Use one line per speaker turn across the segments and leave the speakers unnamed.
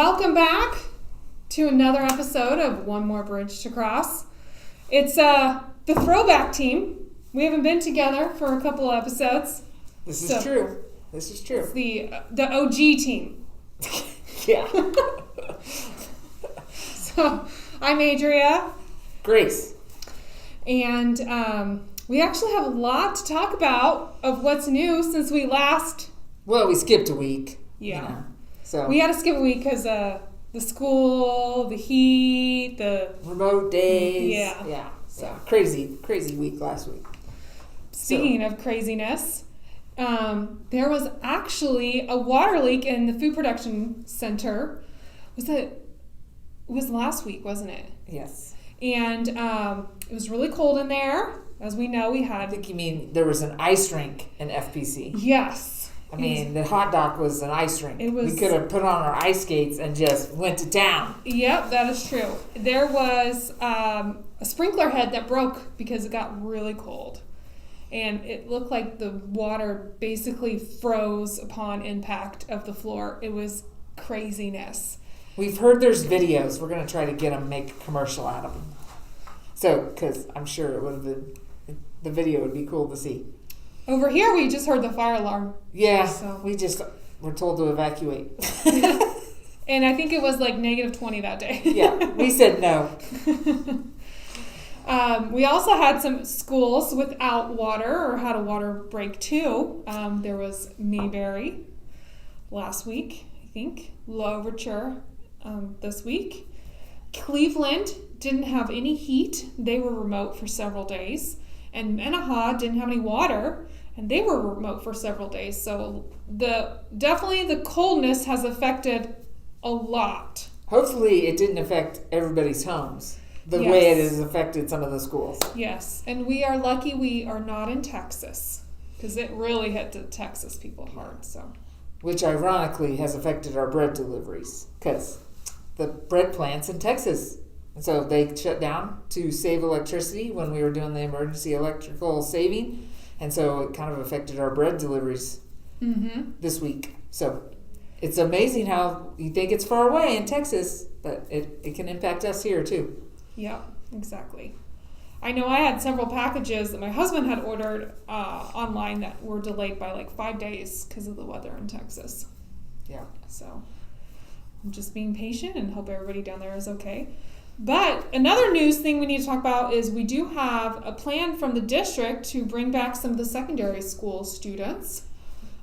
Welcome back to another episode of One More Bridge to Cross. It's the throwback team. We haven't been together for a couple of episodes.
This is true.
It's the OG team.
Yeah.
So, I'm Adria.
Grace.
And we actually have a lot to talk about of what's new since we last...
Well, we skipped a week.
Yeah.
You know, so
we had to skip a week because the school, the heat, the...
remote days.
Yeah.
Yeah. So crazy week last week.
Speaking of craziness, there was actually a water leak in the food production center. It was last week, wasn't it?
Yes.
And it was really cold in there. As we know, we had...
I think you mean there was an ice rink in FPC.
Yes.
I mean, the hot dock was an ice rink.
We
could have put on our ice skates and just went to town.
Yep, that is true. There was a sprinkler head that broke because it got really cold. And it looked like the water basically froze upon impact of the floor. It was craziness.
We've heard there's videos. We're going to try to get them, make a commercial out of them. So, because I'm sure it would have been, the video would be cool to see.
Over here, we just heard the fire alarm.
Yeah,
so.
We just were told to evacuate.
And I think it was like -20 that day.
Yeah, we said no.
We also had some schools without water or had a water break too. There was Mayberry last week, I think. Louverture this week. Cleveland didn't have any heat. They were remote for several days. And Menaha didn't have any water, and they were remote for several days. So definitely the coldness has affected a lot.
Hopefully it didn't affect everybody's homes the
Yes.
way it has affected some of the schools.
Yes, and we are lucky we are not in Texas, because it really hit the Texas people hard. So,
Which ironically has affected our bread deliveries, because the bread plant's in Texas. And so they shut down to save electricity when we were doing the emergency electrical saving. And so it kind of affected our bread deliveries this week. So it's amazing how you think it's far away in Texas, but it can impact us here too.
yeah, exactly. I know I had several packages that my husband had ordered online that were delayed by like 5 days because of the weather in Texas.
Yeah.
So I'm just being patient and hope everybody down there is okay. But another news thing we need to talk about is we do have a plan from the district to bring back some of the secondary school students.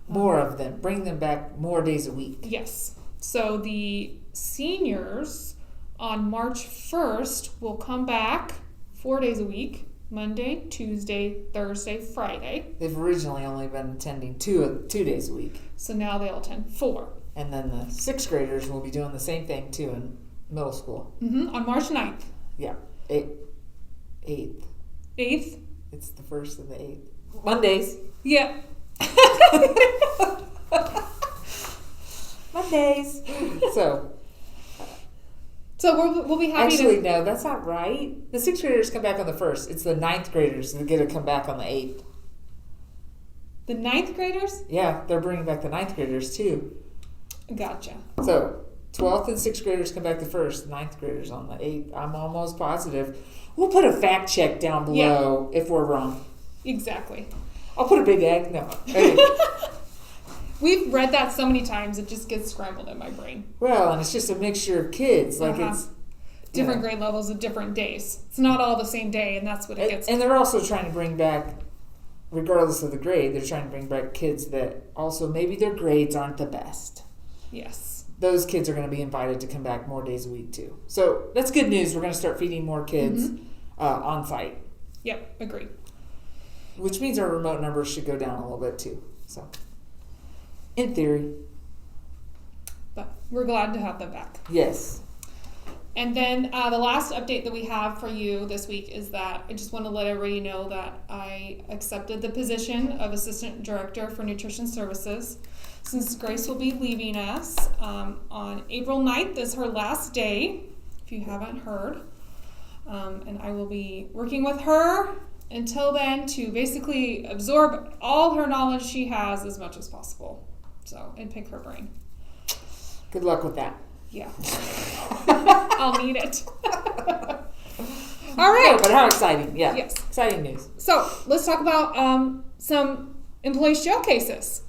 More of them. Bring them back more days a week.
Yes. So the seniors on March 1st will come back 4 days a week, Monday, Tuesday, Thursday, Friday.
They've originally only been attending two days a week.
So now they'll attend 4.
And then the 6th graders will be doing the same thing too in middle school.
On March 9th.
Yeah. 8th.
8th?
It's the 1st and the 8th. Mondays.
Yeah.
Mondays. So
we'll be happy
actually, no, that's not right. The 6th graders come back on the 1st. It's the 9th graders that get to come back on the 8th.
The 9th graders?
Yeah, they're bringing back the 9th graders too.
Gotcha.
So 12th and 6th graders come back the 1st, 9th graders on the 8th. I'm almost positive. We'll put a fact check down below if we're wrong.
Exactly.
I'll put a big egg. No.
We've read that so many times, it just gets scrambled in my brain.
Well, and it's just a mixture of kids. Like it's
different grade levels of different days. It's not all the same day, and that's what it gets.
And they're also trying to bring back, regardless of the grade, they're trying to bring back kids that also maybe their grades aren't the best.
Yes.
Those kids are going to be invited to come back more days a week too. So that's good news. We're going to start feeding more kids on site.
Yep, agree.
Which means our remote numbers should go down a little bit too. So, in theory.
But we're glad to have them back.
Yes.
And then the last update that we have for you this week is that I just want to let everybody know that I accepted the position of Assistant Director for Nutrition Services. Since Grace will be leaving us on April 9th is her last day, if you haven't heard. And I will be working with her until then to basically absorb all her knowledge she has as much as possible. So, and pick her brain.
Good luck with that.
Yeah. I'll need it. All right.
No, but how exciting. Yeah.
Yes.
Exciting news.
So let's talk about some employee showcases.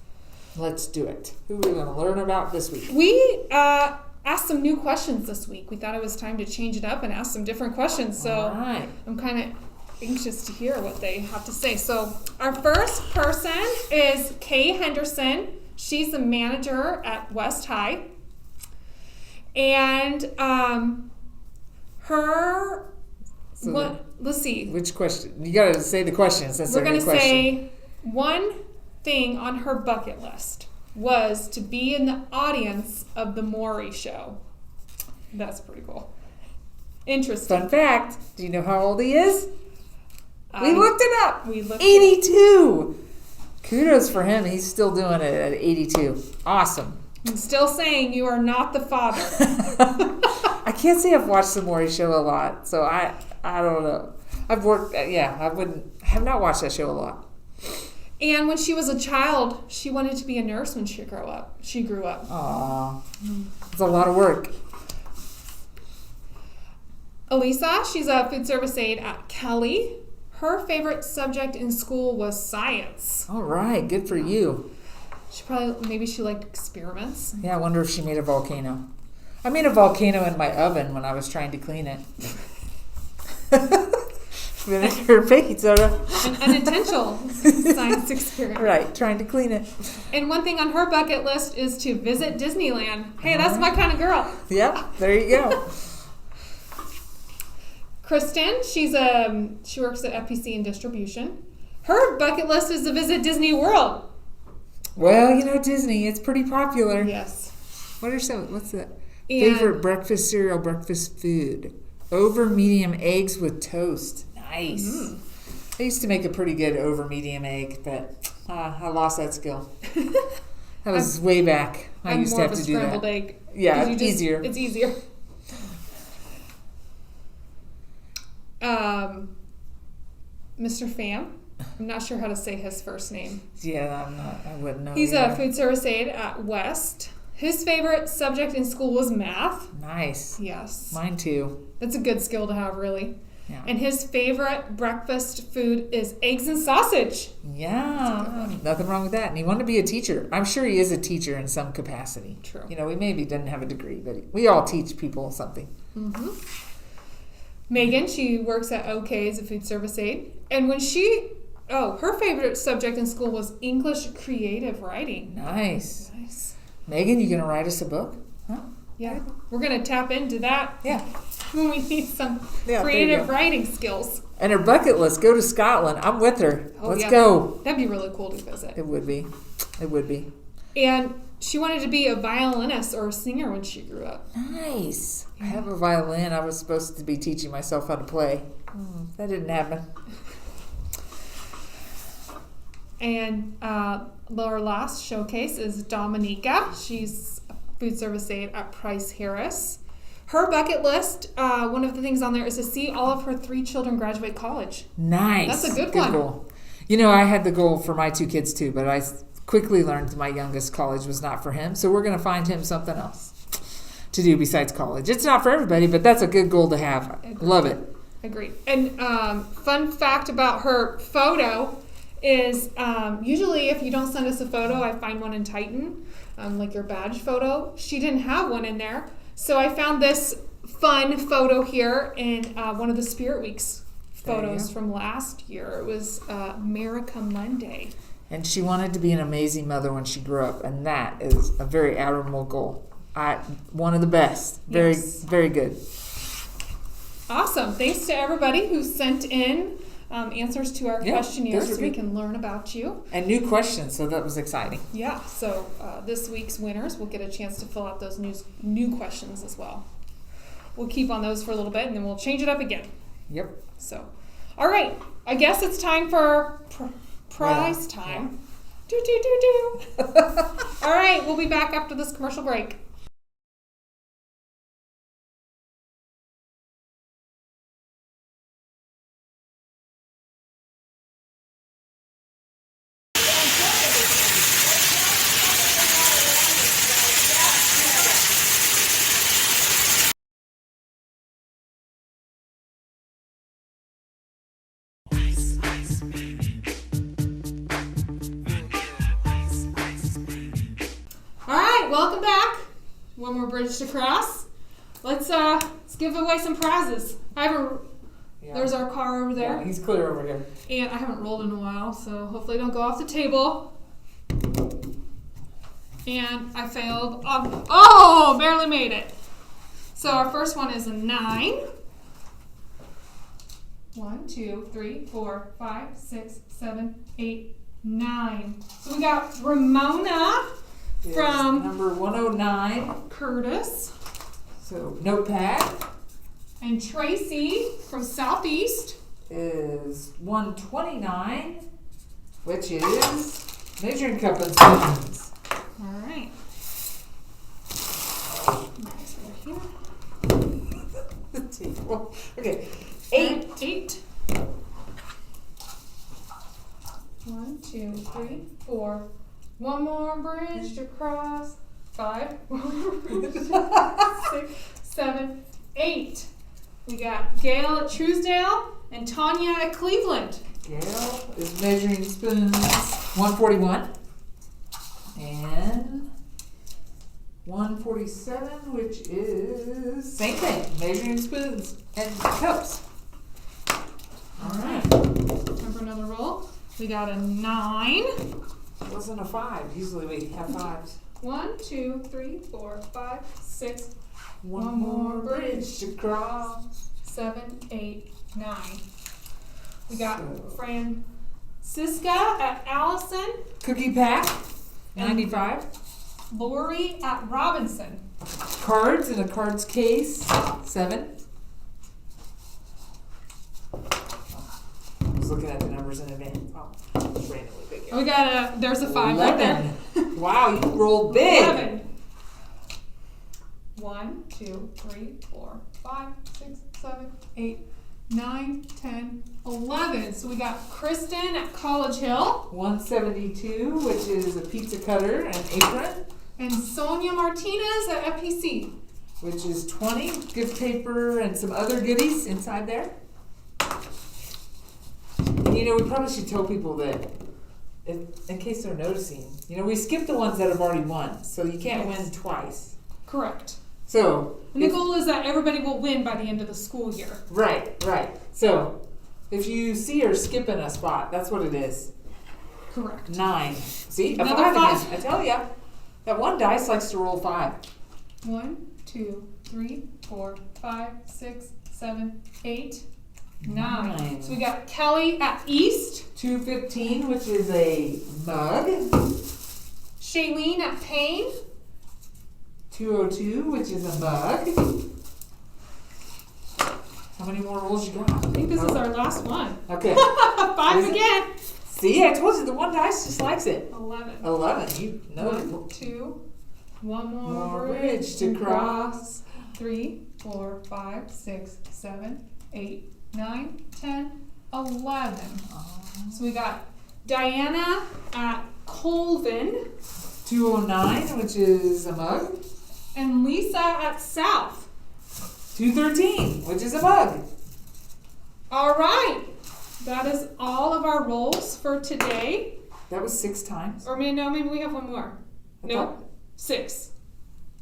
Let's do it. Who are we going to learn about this week?
We asked some new questions this week. We thought it was time to change it up and ask some different questions. So
All right.
I'm kind of anxious to hear what they have to say. So our first person is Kay Henderson. She's the manager at West High. And let's see.
Which question? You got to say the question since
We're
they're
going to
a question.
say one thing on her bucket list was to be in the audience of the Maury show. That's pretty cool. Interesting.
Fun fact. Do you know how old he is? We looked it up.
We looked
82. Kudos for him. He's still doing it at 82. Awesome.
I'm still saying you are not the father.
I can't say I've watched the Maury show a lot, so I don't know. I've worked, have not watched that show a lot.
And when she was a child, she wanted to be a nurse when she grew up.
Aw, it's a lot of work.
Elisa, she's a food service aide at Kelly. Her favorite subject in school was science.
All right, good for you.
Maybe she liked experiments.
Yeah, I wonder if she made a volcano. I made a volcano in my oven when I was trying to clean it. Vinegar and baking soda.
An unintentional science experiment.
Right, trying to clean it.
And one thing on her bucket list is to visit Disneyland. Hey, that's my kind of girl.
Yep, there you go.
Kristen, she works at FPC and distribution. Her bucket list is to visit Disney World.
Well, Disney, it's pretty popular.
Yes.
What's that? Favorite breakfast cereal, breakfast food? Over medium eggs with toast. Nice. I used to make a pretty good over medium egg, but I lost that skill. That was way back. I used to have to do that.
I'm more of a scrambled egg.
Yeah, it's easier.
It's easier. Mr. Pham. I'm not sure how to say his first name.
Yeah, I wouldn't know.
He's a food service aide at West. His favorite subject in school was math.
Nice.
Yes.
Mine too.
That's a good skill to have, really.
Yeah.
And his favorite breakfast food is eggs and sausage.
Yeah, nothing wrong with that. And he wanted to be a teacher. I'm sure he is a teacher in some capacity.
True.
We maybe didn't have a degree, but we all teach people something.
Mm-hmm. Megan, she works at OK as a food service aide. And her favorite subject in school was English creative writing.
Nice. Megan, you going to write us a book? Huh?
Yeah. We're going to tap into that.
Yeah.
When we need some
Yeah,
creative writing skills.
And her bucket list, go to Scotland. I'm with her. Let's
yeah.
go.
That'd be really cool to visit.
It would be. It would be.
And she wanted to be a violinist or a singer when she grew up.
Nice. I have a violin. I was supposed to be teaching myself how to play. That didn't happen.
And our last showcase is Dominica. She's a food service aide at Price Harris. Her bucket list, one of the things on there is to see all of her 3 children graduate college.
Nice.
That's a good one.
Goal. I had the goal for my 2 kids too, but I quickly learned my youngest college was not for him. So we're going to find him something else to do besides college. It's not for everybody, but that's a good goal to have. Love it.
Agreed. And fun fact about her photo is usually if you don't send us a photo, I find one in Titan, like your badge photo. She didn't have one in there. So I found this fun photo here in one of the Spirit Weeks photos from last year. It was America Monday.
And she wanted to be an amazing mother when she grew up, and that is a very admirable goal. One of the best. Very, very good.
Awesome. Thanks to everybody who sent in answers to our questionnaire so we can learn about you.
And new questions, so that was exciting.
Yeah, so this week's winners will get a chance to fill out those new questions as well. We'll keep on those for a little bit, and then we'll change it up again.
Yep.
So, all right. I guess it's time for prize time. Do, do, do, do. All right, we'll be back after this commercial break. welcome back. One more bridge to cross. Let's give away some prizes.
Yeah.
There's our car over there.
Yeah, he's clear over here.
And I haven't rolled in a while, so hopefully it don't go off the table. And I failed. Barely made it. So our first one is a 9. 1, 2, 3, 4, 5, 6, 7, 8, 9. So we got Ramona
Yes,
from
number 109.
Curtis
So notepad
and Tracy from Southeast.
is 129, which is measuring cup and spoons.
All right. Nice over here.
The table. Okay. 8.
8. 1, 2, 3, 4. One more bridge to cross. 5. 6, 7, 8. We got Gail at Truesdale and Tanya at Cleveland.
Gail is measuring spoons 141 and 147, which is same thing, measuring spoons and cups. All right.
Time for another roll. We got a 9.
It wasn't a 5. Usually we have 5s.
1, 2, 3, 4, 5, 6,
One more bridge to cross.
7, 8, 9. We got
So-
Francisca at Allison,
Cookie pack 95.
Lori at Robinson.
Cards in a cards case 7. I was looking at the numbers in advance. Oh, randomly big.
We got there's a 5 right there.
11. Wow, you rolled big.
11. 1, 2, 3, 4, 5, 6, 7, 8, 9, 10, 11. So we got Kristen at College Hill
172, which is a pizza cutter and apron,
and Sonia Martinez at FPC.
which is 20. Gift paper and some other goodies inside there. And we probably should tell people that, in case they're noticing, we skipped the ones that have already won, so you can't win twice.
Correct.
So,
And the goal is that everybody will win by the end of the school year.
right. So, if you see her skipping a spot, that's what it is.
Correct.
9. See, a
Another
5
5.
again. I tell ya, that one dice likes to roll 5.
1, 2, 3, 4, 5, 6, 7, 8, 9. So we got Kelly at East,
215, which is a mug.
Shailene at Payne,
202, which is a mug. How many more rolls you got?
I think this is our last one.
Okay.
5
Is it?
again.
See, I told you the one dice just likes it.
11.
11. You know
1, 2, one more
More
bridge
to cross.
3, 4, 5, 6, 7, 8, 9, 10, 11. So we got Diana at Colvin
209, which is a mug.
and Lisa at South.
213, which is a mug.
All right. That is all of our rolls for today.
That was 6 times.
Or maybe we have one more.
I
No,
thought-
6.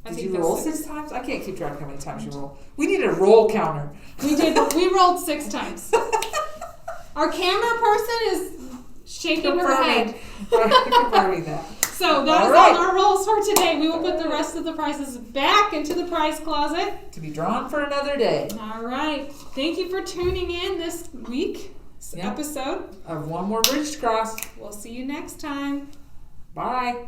I
Did
think
you
that's
roll 6 times? I can't keep track of how many times you roll. We need a roll counter.
We did. We rolled 6 times. Our camera person is shaking her head.
Confirming that.
So that
All
is
right.
all our rolls for today. We will put the rest of the prizes back into the prize closet.
To be drawn for another day
All right. Thank you for tuning in this week's
Yeah.
episode.
of One More Bridge to Cross.
We'll see you next time.
Bye.